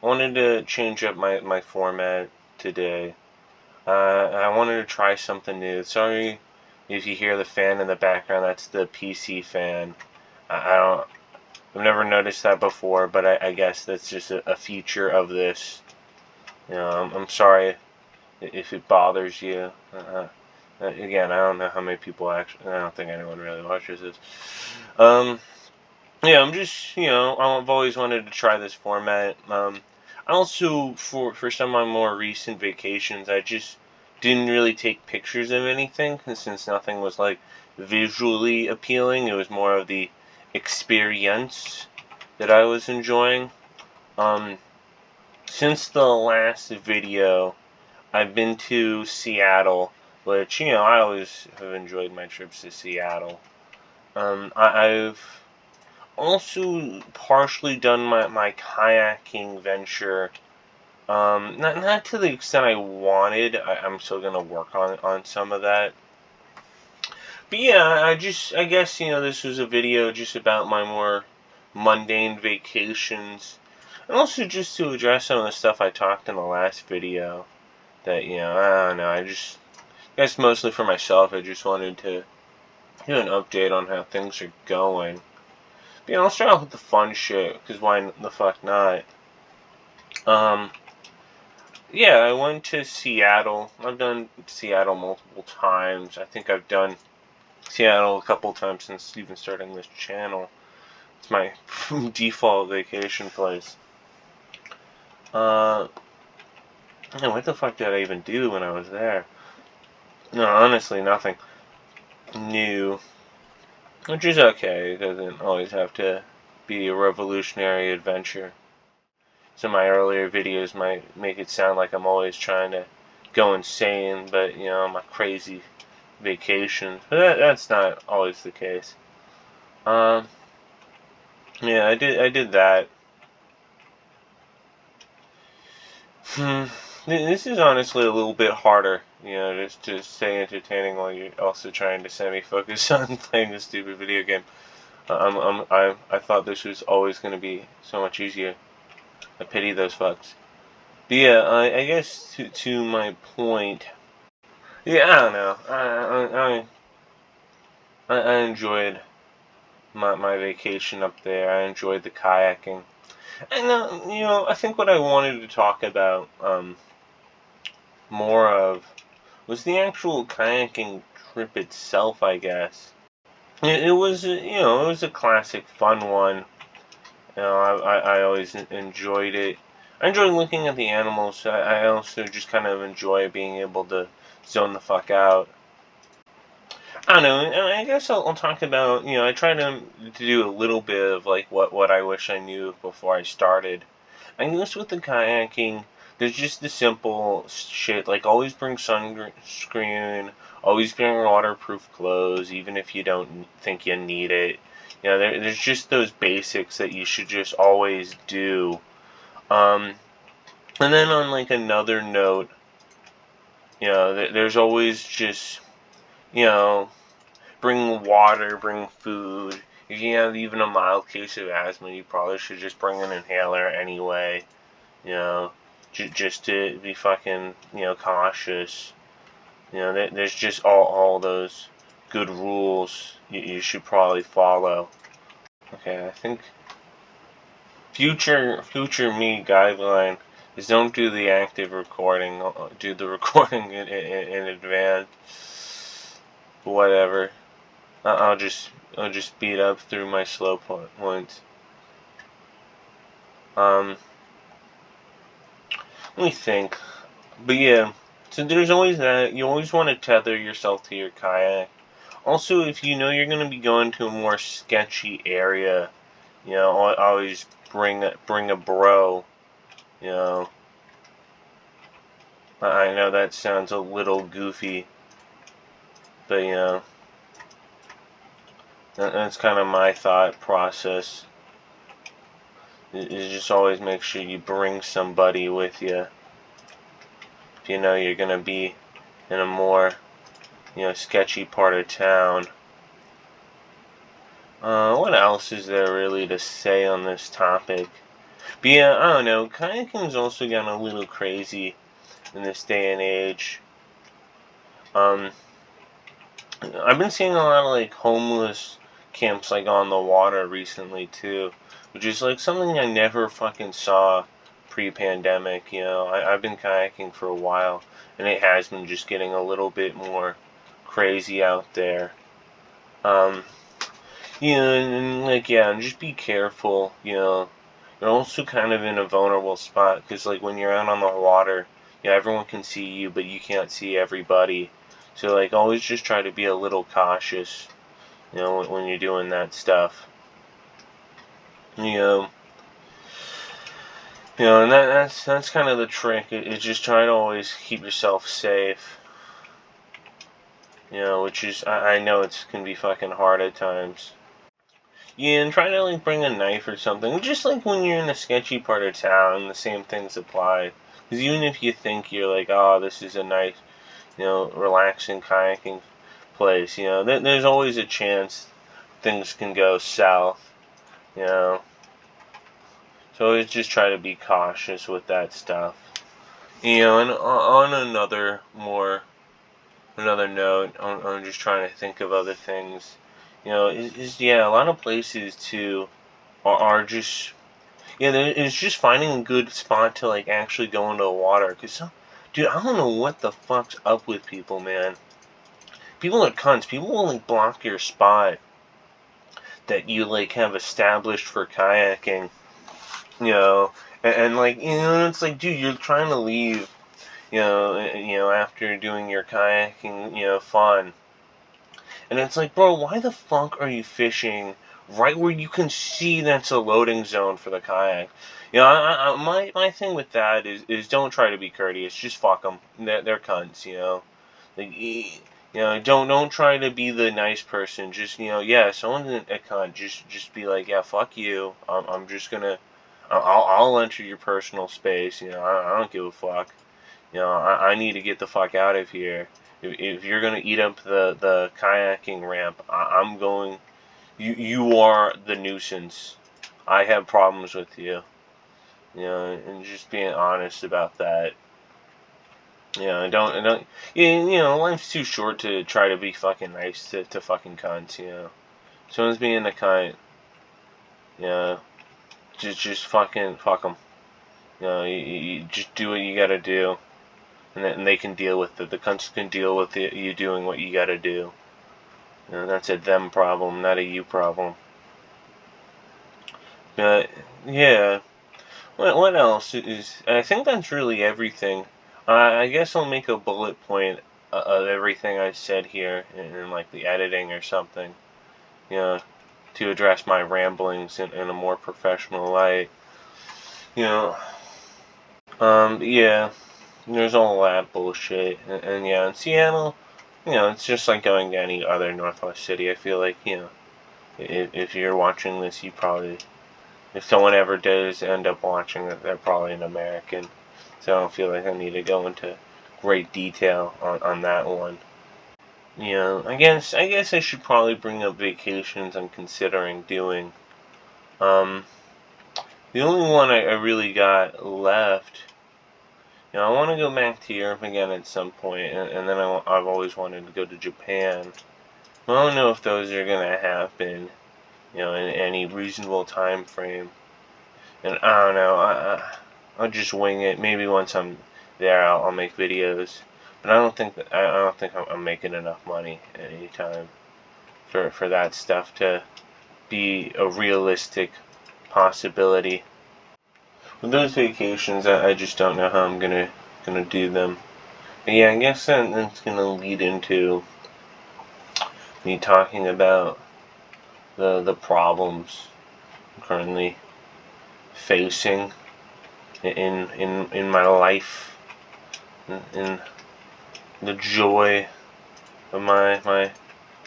I wanted to change up my format today. I wanted to try something new. Sorry if you hear the fan in the background. That's the PC fan. I don't. I've never noticed that before, but I guess that's just a feature of this. You know, I'm sorry if it bothers you. Again, I don't know how many people actually. I don't think anyone really watches this. Um, yeah, I'm just, I've always wanted to try this format. I also, for some of my more recent vacations, I just didn't really take pictures of anything, since nothing was, like, visually appealing. It was more of the experience that I was enjoying. Um, since the last video, I've been to Seattle, which, I always have enjoyed my trips to Seattle. I've also partially done my kayaking venture. Not to the extent I wanted. I'm still gonna work on some of that. But yeah, I guess, this was a video just about my more mundane vacations. And also just to address some of the stuff I talked in the last video. That, I don't know, I guess mostly for myself, I just wanted to do an update on how things are going. But, I'll start off with the fun shit, because why the fuck not? Yeah, I went to Seattle. I've done Seattle multiple times. I think I've done Seattle a couple times since even starting this channel. It's my default vacation place. Man, what the fuck did I even do when I was there? No, honestly, nothing new. Which is okay. It doesn't always have to be a revolutionary adventure. Some of my earlier videos might make it sound like I'm always trying to go insane, but, I'm a crazy vacation. But that's not always the case. Yeah, I did that. This is honestly a little bit harder, just to stay entertaining while you're also trying to semi-focus on playing this stupid video game. I thought this was always going to be so much easier. I pity those fucks. But yeah, I guess to my point. Yeah, I don't know. I enjoyed my vacation up there. I enjoyed the kayaking. And, I think what I wanted to talk about more of was the actual kayaking trip itself, I guess. It was, it was a classic, fun one. I always enjoyed it. I enjoy looking at the animals. I also just kind of enjoy being able to zone the fuck out. I don't know. I guess I'll talk about, I try to do a little bit of, like, what I wish I knew before I started. I guess with the kayaking, there's just the simple shit, like always bring sunscreen, always bring waterproof clothes, even if you don't think you need it. There's just those basics that you should just always do. And then on, like, another note, there's always just, bring water, bring food. If you have even a mild case of asthma, you probably should just bring an inhaler anyway. Just to be fucking, cautious. There's just all those good rules you should probably follow. Okay, I think future me guideline is don't do the active recording. Do the recording in advance. Whatever. I'll just speed up through my slow points. Let me think. But yeah, so there's always that. You always want to tether yourself to your kayak. Also, if you know you're going to be going to a more sketchy area, always bring a bro. I know that sounds a little goofy, but that's kind of my thought process. Is just always make sure you bring somebody with you. If you know you're going to be in a more, sketchy part of town. What else is there really to say on this topic? But yeah, I don't know. Kayaking's also gotten a little crazy in this day and age. I've been seeing a lot of like homeless camps like on the water recently too, which is like something I never fucking saw pre-pandemic. I've been kayaking for a while, and it has been just getting a little bit more crazy out there. Um, and like yeah, and just be careful. You're also kind of in a vulnerable spot because like when you're out on the water, everyone can see you, but you can't see everybody. So like always just try to be a little cautious, when you're doing that stuff. You know, and that's kind of the trick. It's just try to always keep yourself safe. Which is I know it can be fucking hard at times. Yeah, and try to like bring a knife or something. Just like when you're in a sketchy part of town, the same things apply. Because even if you think you're like, oh, this is a nice, relaxing kayaking place, there's always a chance things can go south, you know. So always just try to be cautious with that stuff. And on another note, I'm just trying to think of other things. A lot of places too are just it's just finding a good spot to like actually go into the water. Cause dude, I don't know what the fuck's up with people, man. People are cunts. People will like block your spot that you like have established for kayaking, and like it's like, dude, you're trying to leave, after doing your kayaking, fun, and it's like, bro, why the fuck are you fishing right where you can see that's a loading zone for the kayak? My thing with that is don't try to be courteous. Just fuck them. They're cunts. Like, don't try to be the nice person. Just someone's a cunt. Just be like, yeah, fuck you. I'm just gonna, I'll enter your personal space. I don't give a fuck. I need to get the fuck out of here. If you're gonna eat up the kayaking ramp, I'm going. You are the nuisance. I have problems with you. And just being honest about that. Don't. Life's too short to try to be fucking nice to fucking cunts. Someone's being a cunt. Just fucking fuck them. You just do what you gotta do. And they can deal with it. The cunts can deal with it, you doing what you gotta do. That's a them problem, not a you problem. But, yeah. What else is... I think that's really everything. I guess I'll make a bullet point of everything I said here in like, the editing or something. To address my ramblings in a more professional light. Yeah. There's all that bullshit. And yeah, in Seattle, it's just like going to any other Northwest city. I feel like, if you're watching this, you probably, if someone ever does end up watching it, they're probably an American. So I don't feel like I need to go into great detail on that one. I guess I should probably bring up vacations I'm considering doing. The only one I really got left, I want to go back to Europe again at some point, and then I've always wanted to go to Japan. I don't know if those are going to happen, in any reasonable time frame. And I don't know, I'll just wing it. Maybe once I'm there, I'll make videos. But I don't think I'm making enough money at any time for that stuff to be a realistic possibility. With those vacations, I just don't know how I'm gonna do them. But yeah, I guess that's gonna lead into me talking about the problems I'm currently facing in my life, in the joy of my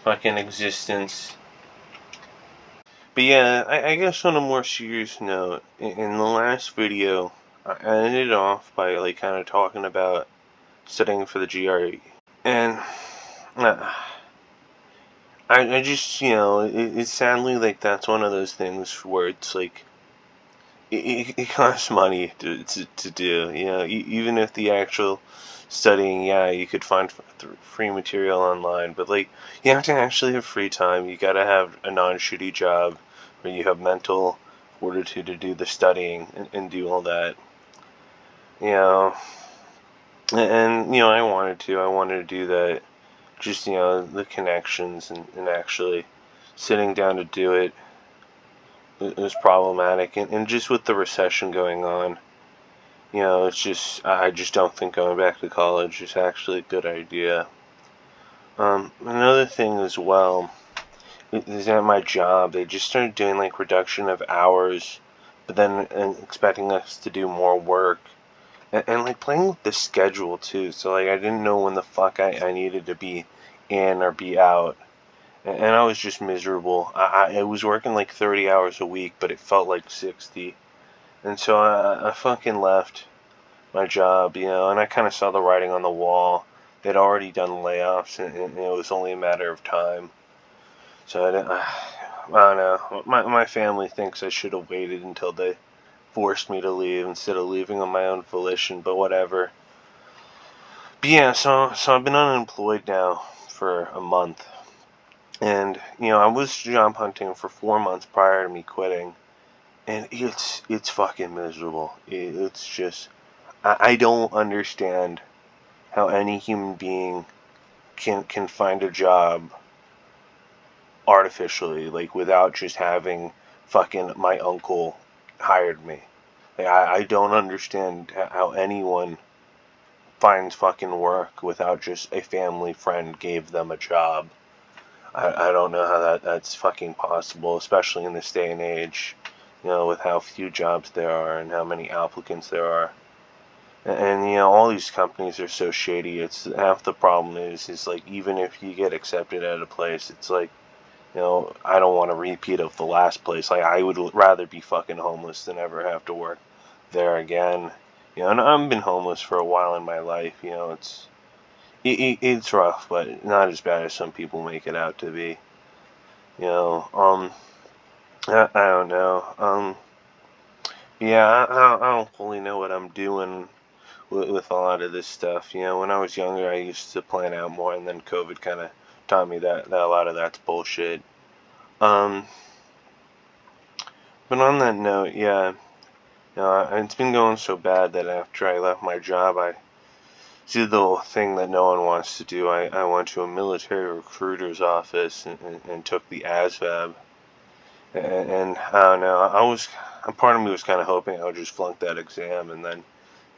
fucking existence. But yeah, I guess on a more serious note, in the last video, I ended off by like kind of talking about studying for the GRE. And I just, it's sadly like that's one of those things where it's like, it costs money to do. You know, even if the actual studying, yeah, you could find free material online, but like you have to actually have free time. You gotta have a non-shitty job where you have mental fortitude to do the studying and do all that. You know, and you know, I wanted to do that. Just you know, the connections and actually sitting down to do it is problematic, and just with the recession going on, you know, it's just I just don't think going back to college is actually a good idea. Another thing as well is at my job they just started doing like reduction of hours, but then expecting us to do more work, and like playing with the schedule too. So like I didn't know when the fuck I needed to be in or be out. And I was just miserable. I was working like 30 hours a week, but it felt like 60. And so I fucking left my job, you know, and I kind of saw the writing on the wall. They'd already done layoffs, and it was only a matter of time. So I don't know. My family thinks I should have waited until they forced me to leave instead of leaving on my own volition, but whatever. But yeah, so I've been unemployed now for a month. And, you know, I was job hunting for 4 months prior to me quitting. And it's fucking miserable. It's just, I don't understand how any human being can find a job artificially, like without just having fucking my uncle hired me. Like, I don't understand how anyone finds fucking work without just a family friend gave them a job. I don't know how that's fucking possible, especially in this day and age, you know, with how few jobs there are and how many applicants there are. And you know, all these companies are so shady. It's half the problem is like even if you get accepted at a place, it's like, you know, I don't want a repeat of the last place. Like I would rather be fucking homeless than ever have to work there again. You know, and I've been homeless for a while in my life. You know, it's rough, but not as bad as some people make it out to be. You know, I don't know. Yeah, I don't fully know what I'm doing with a lot of this stuff. You know, when I was younger, I used to plan out more, and then COVID kind of taught me that a lot of that's bullshit. Um, but on that note, yeah, you know, it's been going so bad that after I left my job, I did the thing that no one wants to do. I went to a military recruiter's office and took the ASVAB. And I don't know, a part of me was kind of hoping I would just flunk that exam and then,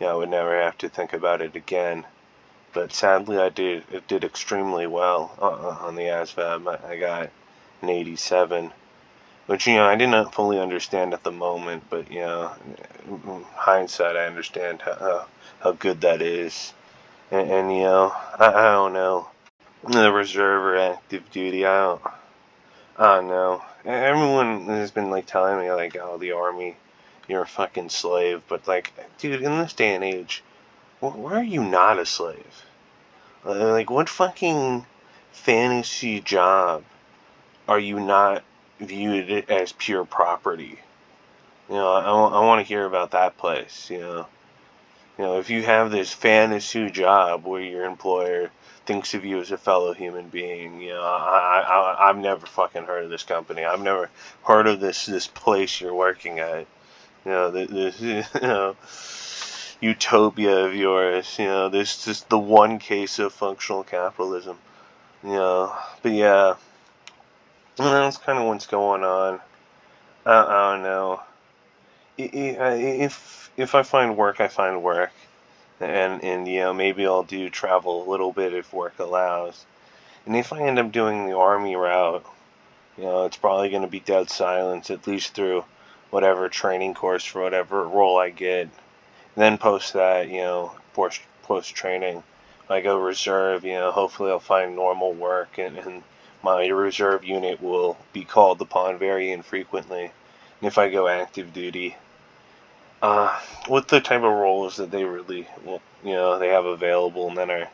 you know, I would never have to think about it again. But sadly, it did extremely well on the ASVAB. I got an 87, which, you know, I didn't fully understand at the moment, but, you know, in hindsight, I understand how good that is. And you know, I don't know, the reserve or active duty, I don't know. Everyone has been like telling me like, oh, the army, you're a fucking slave. But like, dude, in this day and age, where are you not a slave? Like, what fucking fantasy job are you not viewed as pure property? You know, I want to hear about that place. You know, if you have this fantasy job where your employer thinks of you as a fellow human being, you know, I've never fucking heard of this company. I've never heard of this place you're working at. You know, this you know, utopia of yours. You know, this is the one case of functional capitalism. You know, but yeah, that's kind of what's going on. I don't know. If I find work, I find work. And you know, maybe I'll do travel a little bit if work allows. And if I end up doing the army route, you know, it's probably going to be dead silence, at least through whatever training course for whatever role I get. And then post that, you know, post training, I go reserve, you know, hopefully I'll find normal work, and my reserve unit will be called upon very infrequently. And if I go active duty, with the type of roles that they really, you know, they have available and then are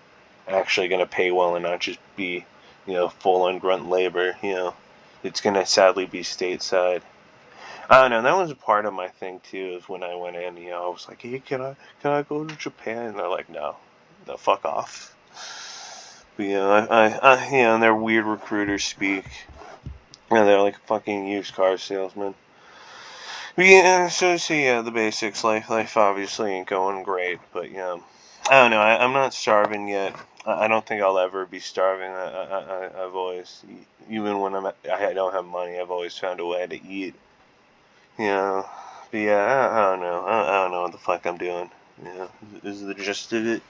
actually going to pay well and not just be, you know, full on grunt labor, you know, it's going to sadly be stateside. I don't know. That was a part of my thing too. Is when I went in, I was like, "Hey, can I go to Japan?" And they're like, "No, no, fuck off." But and their weird recruiters speak, and they're like fucking used car salesmen. But yeah, so yeah, the basics. Life obviously ain't going great, but I don't know. I'm not starving yet. I don't think I'll ever be starving. I've always, even when I don't have money, I've always found a way to eat. You know, but yeah, I don't know. I don't know what the fuck I'm doing. Is the gist of it.